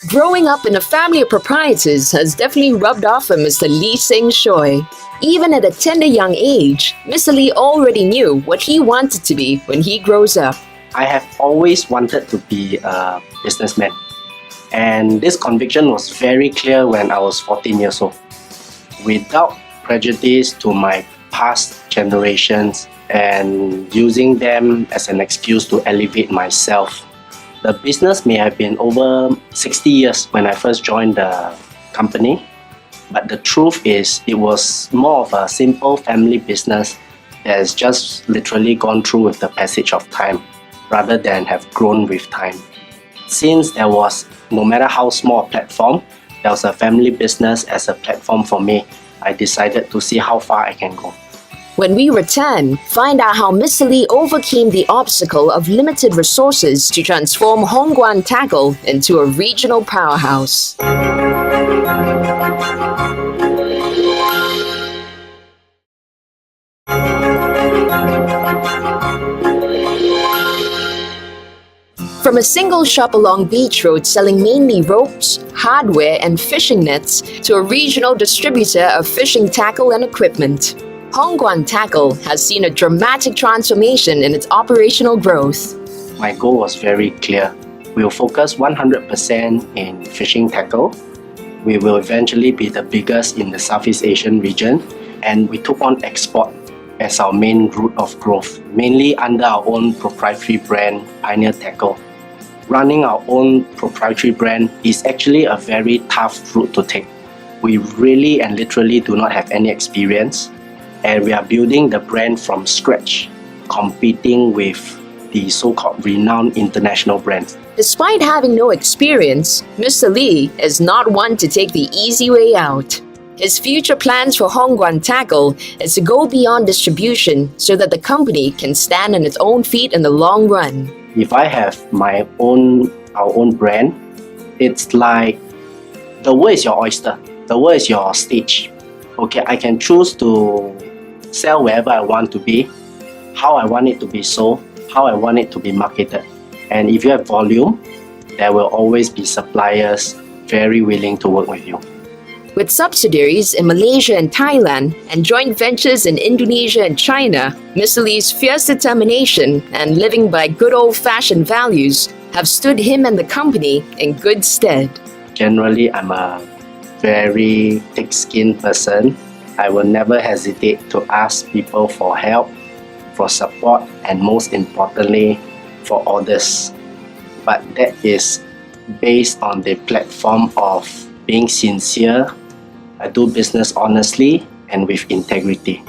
Growing up in a family of proprietors has definitely rubbed off on Mr. Lee Seng Shoy. Even at a tender young age, Mr. Lee already knew what he wanted to be when he grows up. I have always wanted to be a businessman, and this conviction was very clear when I was 14 years old. Without prejudice to my past generations and using them as an excuse to elevate myself. The business may have been over 60 years when I first joined the company, but the truth is it was more of a simple family business that has just literally gone through with the passage of time rather than have grown with time. Since there was, no matter how small a platform, there was a family business as a platform for me, I decided to see how far I can go. When we return, find out how Mr. Lee overcame the obstacle of limited resources to transform Hongguan Tackle into a regional powerhouse. From a single shop along Beach Road selling mainly ropes, hardware, and fishing nets to a regional distributor of fishing tackle and equipment, Hongguan Tackle has seen a dramatic transformation in its operational growth. My goal was very clear. We will focus 100% in fishing tackle. We will eventually be the biggest in the Southeast Asian region, and we took on export as our main route of growth, mainly under our own proprietary brand, Pioneer Tackle. Running our own proprietary brand is actually a very tough route to take. We really and literally do not have any experience, and we are building the brand from scratch, competing with the so-called renowned international brands. Despite having no experience, Mr. Lee is not one to take the easy way out. His future plans for Hongguan Tackle is to go beyond distribution so that the company can stand on its own feet in the long run. If I have our own brand, it's like the world is your oyster, the world is your stage. Okay, I can choose to sell wherever I want to be, how I want it to be sold, how I want it to be marketed. And if you have volume, there will always be suppliers very willing to work with you. With subsidiaries in Malaysia and Thailand and joint ventures in Indonesia and China, Mr. Lee's fierce determination and living by good old-fashioned values have stood him and the company in good stead. Generally, I'm a very thick-skinned person. I will never hesitate to ask people for help, for support, and most importantly, for orders. But that is based on the platform of being sincere. I do business honestly and with integrity.